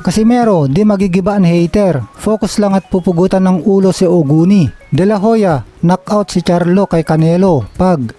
Casimero, di magigiba ang hater. Focus lang at pupugutan ng ulo si Oguni. De La Hoya, knockout si Charlo kay Canelo.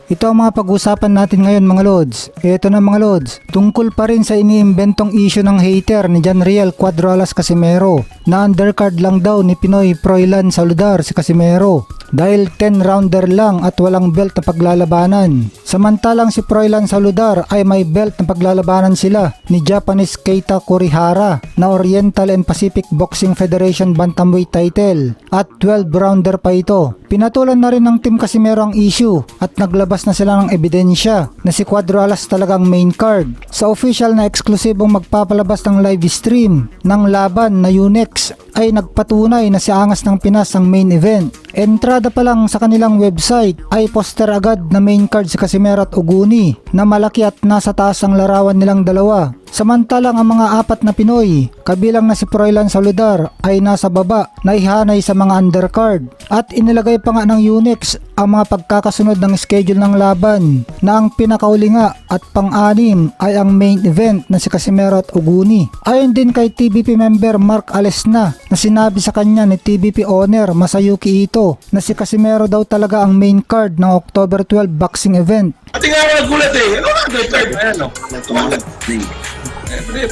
Ito ang mga pag-usapan natin ngayon mga lods. Ito na mga lods, tungkol pa rin sa iniimbentong issue ng hater ni Janriel Cuadralas Casimero na undercard lang daw ni Pinoy Froilan Saludar si Casimero dahil 10 rounder lang at walang belt na paglalabanan. Samantalang si Froilan Saludar ay may belt na paglalabanan sila ni Japanese Keita Kurihara na Oriental and Pacific Boxing Federation Bantamweight title at 12 rounder pa ito. Pinatulan na rin ng Team Casimero ang issue at naglabas na sila ng ebidensya na si Cuadralas talagang main card. Sa official na eksklusibong magpapalabas ng live stream ng laban na Unex ay nagpatunay na si Angas ng Pinas ang main event. Entrada pa lang sa kanilang website ay poster agad na main card si Casimero at Oguni na malaki at nasa taas ang larawan nilang dalawa. Samantalang ang mga apat na Pinoy, kabilang na si Froilan Saludar, ay nasa baba na ihanay sa mga undercard. At inilagay pa nga ng Unex ang mga pagkakasunod ng schedule ng laban na ang pinakauli nga at pang-anim ay ang main event na si Casimero at Oguni. Ayon din kay TBP member Mark Alesna na sinabi sa kanya ni TBP owner Masayuki Ito na si Casimero daw talaga ang main card ng October 12 boxing event. Pati nga ako nagulat eh. Ano nga undercard? Ayan o.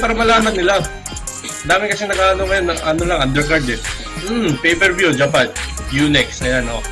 Para malaman nila. Dami kasi nag-ano ngayon ng ano lang, undercard eh. Pay-per-view, Japan. Unex, ayan o.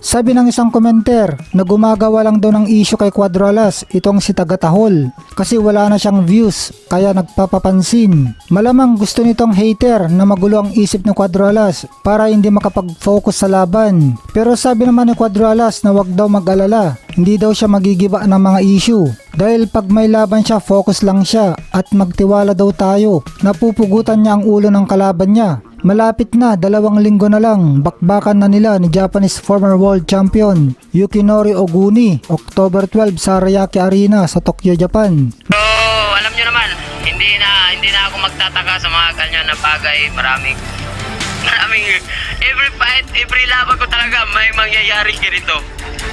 Sabi ng isang komenter na gumagawa lang daw ng issue kay Cuadralas itong si Tagatahol kasi wala na siyang views kaya nagpapapansin. Malamang gusto nitong hater na magulo ang isip ni Cuadralas para hindi makapag-focus sa laban. Pero sabi naman ni Cuadralas na wag daw mag-alala, hindi daw siya magigiba ng mga issue. Dahil pag may laban siya, focus lang siya at magtiwala daw tayo. Napupugutan niya ang ulo ng kalaban niya. Malapit na, 2 linggo na lang, bakbakan na nila ni Japanese former world champion Yukinori Oguni, October 12 sa Ariake Arena sa Tokyo, Japan. So, alam nyo naman, hindi na ako magtataka sa mga ganyan na bagay. Maraming every fight, every laban ko talaga may mangyayaring ganito.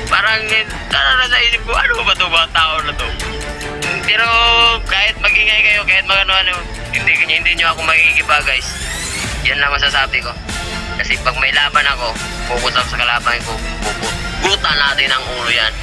Parang sa isip ko, ano ba ito ba tao na to? Pero kahit magingay kayo, kahit magano-ano, hindi nyo ako magigiba guys. Yan lang masasabi ko. Kasi pag may laban ako, focus ako sa kalaban ko, pupugutan natin ang ulo yan.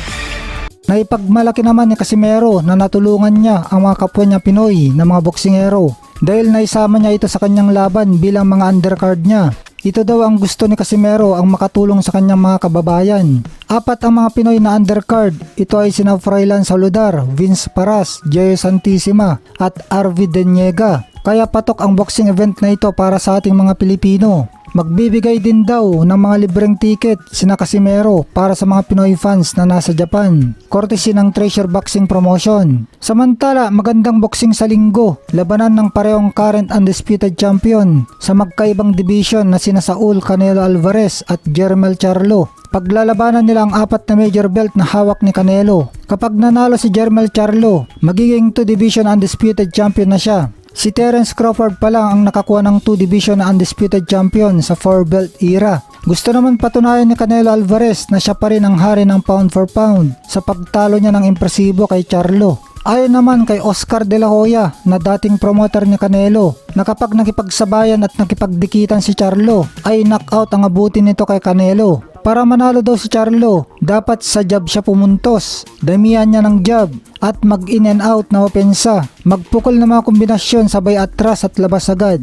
Naipagmalaki naman ni Casimero na natulungan niya ang mga kapwa niya Pinoy na mga boksingero dahil naisama niya ito sa kanyang laban bilang mga undercard niya. Ito daw ang gusto ni Casimero ang makatulong sa kanyang mga kababayan. 4 ang mga Pinoy na undercard. Ito ay sina Froilan Saludar, Vince Paras, Jay Santissima at Arvid Deniega. Kaya patok ang boxing event na ito para sa ating mga Pilipino. Magbibigay din daw ng mga libreng ticket sina Casimero para sa mga Pinoy fans na nasa Japan. Courtesy ng Treasure Boxing Promotion. Samantala, magandang boxing sa linggo. Labanan ng parehong current undisputed champion sa magkaibang division na sina Saul Canelo Alvarez at Jermel Charlo. Paglalabanan nila ang 4 na major belt na hawak ni Canelo. Kapag nanalo si Jermel Charlo, magiging 2 division undisputed champion na siya. Si Terence Crawford pa lang ang nakakuha ng 2 division na undisputed champion sa 4 belt era. Gusto naman patunayan ni Canelo Alvarez na siya pa rin ang hari ng pound for pound sa pagtalo niya ng impresibo kay Charlo. Ayon naman kay Oscar De La Hoya na dating promoter ni Canelo na kapag nakipagsabayan at nakipagdikitan si Charlo ay knockout ang abutin nito kay Canelo. Para manalo daw si Charlo, dapat sa jab siya pumuntos, damihan niya ng jab at mag in and out na opensa, magpukol na mga kombinasyon sabay atras at labas agad.